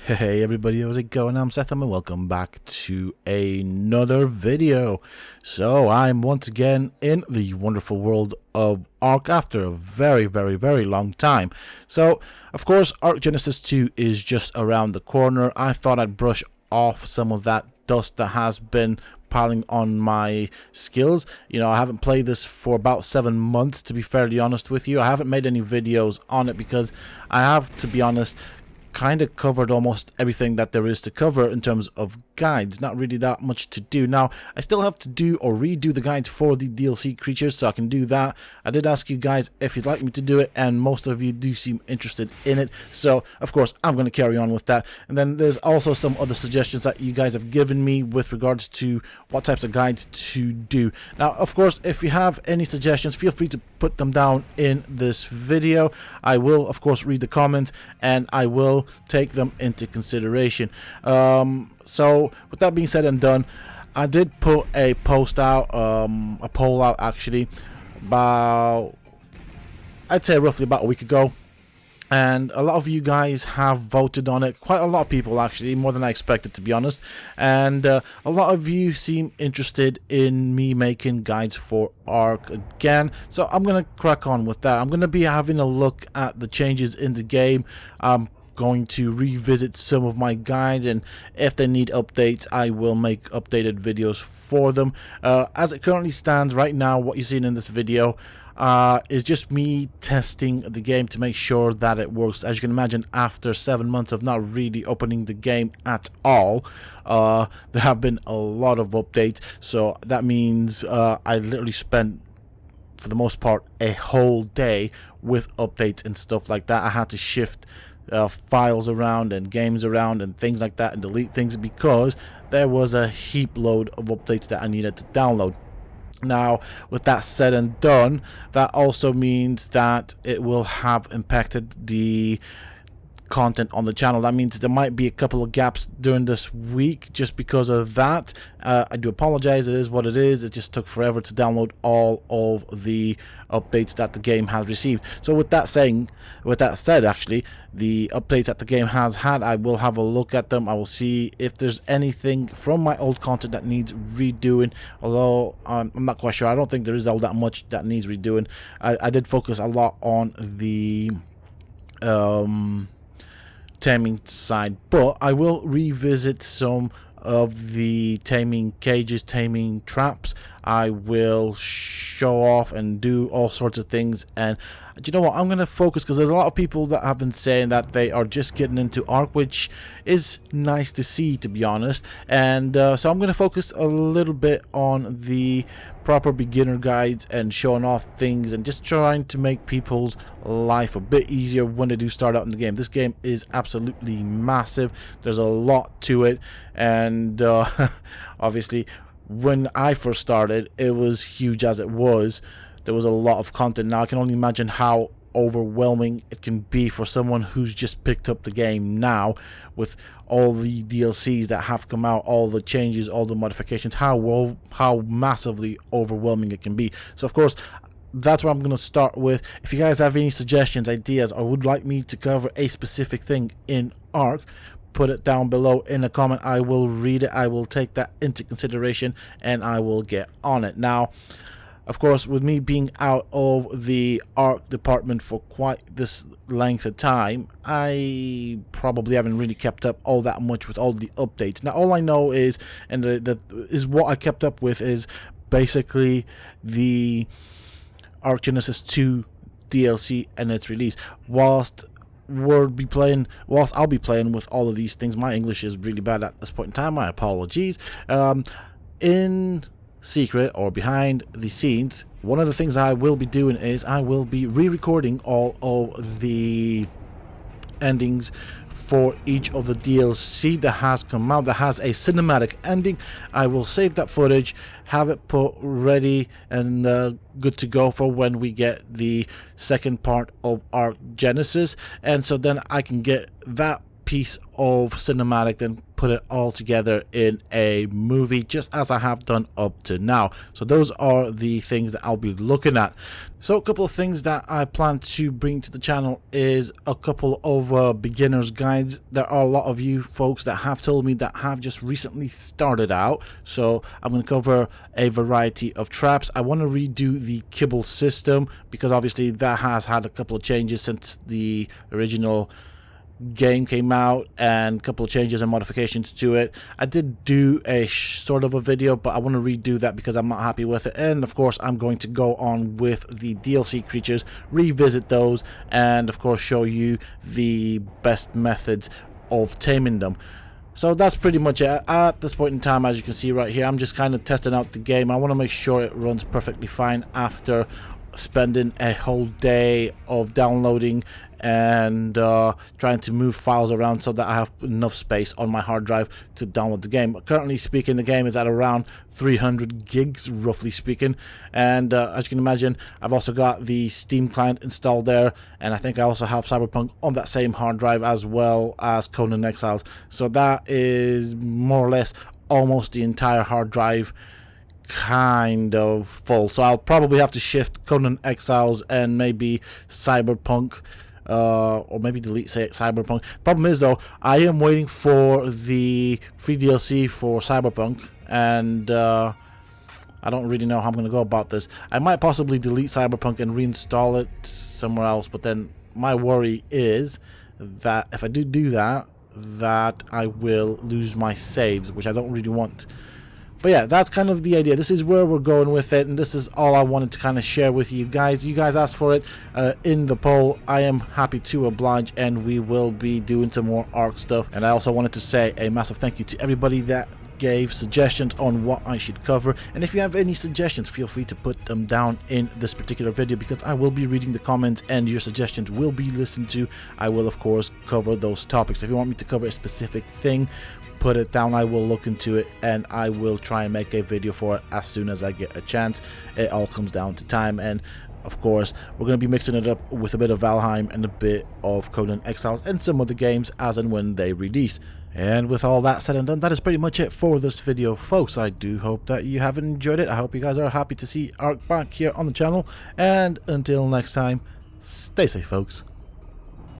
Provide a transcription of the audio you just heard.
Hey everybody, how's it going? I'm Sethum and welcome back to another video. So I'm once again in the wonderful world of Ark after a very long time. So of course Ark Genesis 2 is just around the corner. I thought I'd brush off some of that dust that has been piling on my skills. You know, I haven't played this for about 7 months, to be fairly honest with you. I haven't made any videos on it because I have, to be honest, kind of covered almost everything that there is to cover in terms of guides. Not really that much to do. Now, I still have to do or redo the guides for the DLC creatures, so I can do that. I did ask you guys if you'd like me to do it, and most of you do seem interested in it, so of course I'm going to carry on with that. And then there's also some other suggestions that you guys have given me with regards to what types of guides to do. Now, of course, if you have any suggestions, feel free to put them down in this video. I will, of course, read the comments and I will take them into consideration. So with that being said and done, I did put a post out, a poll out actually, about, I'd say roughly about a week ago, and a lot of you guys have voted on it. Quite a lot of people actually, more than I expected, to be honest. And a lot of you seem interested in me making guides for Ark again, so I'm gonna crack on with that. I'm gonna be having a look at the changes in the game. I'm going to revisit some of my guides, and if they need updates, I will make updated videos for them. As it currently stands right now, what you're seeing in this video is just me testing the game to make sure that it works. As you can imagine, after 7 months of not really opening the game at all, there have been a lot of updates, so that means I literally spent, for the most part, a whole day with updates and stuff like that. I had to shift files around and games around and things like that and delete things because there was a heap load of updates that I needed to download. Now, with that said and done, that also means that it will have impacted the content on the channel. That means there might be a couple of gaps during this week just because of that. I do apologize. It is what it is. It just took forever to download all of the updates that the game has received. So with that said, actually, the updates that the game has had, I will have a look at them. I will see if there's anything from my old content that needs redoing, although I'm not quite sure. I don't think there is all that much that needs redoing. I did focus a lot on the taming side, but I will revisit some of the taming cages, taming traps. I will show off and do all sorts of things, and you know what, I'm going to focus, because there's a lot of people that have been saying that they are just getting into Ark, which is nice to see, to be honest. And so I'm going to focus a little bit on the proper beginner guides and showing off things and just trying to make people's life a bit easier when they do start out in the game. This game is absolutely massive. There's a lot to it, and obviously when I first started, it was huge as it was. There was a lot of content. Now I can only imagine how overwhelming it can be for someone who's just picked up the game now, with all the DLCs that have come out, all the changes, all the modifications, how massively overwhelming it can be. So of course, that's what I'm going to start with. If you guys have any suggestions, ideas, or would like me to cover a specific thing in Ark, put it down below in a comment. I will read it, I will take that into consideration, and I will get on it. Now, of course, with me being out of the Ark department for quite this length of time, I probably haven't really kept up all that much with all the updates. Now, all I know is, and is what I kept up with, is basically the Ark Genesis 2 DLC and its release. Whilst I'll be playing with all of these things. My English is really bad at this point in time. My apologies. In secret or behind the scenes, one of the things I will be doing is I will be re-recording all of the endings for each of the DLC that has come out that has a cinematic ending. I will save that footage, have it put ready and good to go for when we get the second part of Ark Genesis, and so then I can get that piece of cinematic, then put it all together in a movie, just as I have done up to now. So those are the things that I'll be looking at. So a couple of things that I plan to bring to the channel is a couple of beginner's guides. There are a lot of you folks that have told me that have just recently started out, so I'm going to cover a variety of traps. I want to redo the kibble system because obviously that has had a couple of changes since the original game came out, and a couple of changes and modifications to it. I did do a sort of a video, but I want to redo that because I'm not happy with it. And of course I'm going to go on with the DLC creatures, revisit those, and of course show you the best methods of taming them. So that's pretty much it. At this point in time, as you can see right here, I'm just kind of testing out the game. I want to make sure it runs perfectly fine after spending a whole day of downloading and trying to move files around so that I have enough space on my hard drive to download the game. Currently speaking, the game is at around 300 gigs, roughly speaking, and as you can imagine, I've also got the Steam client installed there, and I think I also have Cyberpunk on that same hard drive, as well as Conan Exiles. So that is more or less almost the entire hard drive kind of full. So I'll probably have to shift Conan Exiles and maybe Cyberpunk, or maybe delete Cyberpunk. Problem is though, I am waiting for the free DLC for Cyberpunk, and I don't really know how I'm going to go about this. I might possibly delete Cyberpunk and reinstall it somewhere else, but then my worry is that if I do that, I will lose my saves, which I don't really want. But yeah, that's kind of the idea. This is where we're going with it, and this is all I wanted to kind of share with you guys. You guys asked for it in the poll. I am happy to oblige, and we will be doing some more Ark stuff. And I also wanted to say a massive thank you to everybody that gave suggestions on what I should cover. And if you have any suggestions, feel free to put them down in this particular video, because I will be reading the comments and your suggestions will be listened to. I will of course cover those topics. If you want me to cover a specific thing, put it down. I will look into it and I will try and make a video for it as soon as I get a chance. It all comes down to time, and of course we're going to be mixing it up with a bit of Valheim and a bit of Conan Exiles and some other games as and when they release. And with all that said and done, that is pretty much it for this video, folks. I do hope that you have enjoyed it. I hope you guys are happy to see Ark back here on the channel, and until next time, stay safe, folks.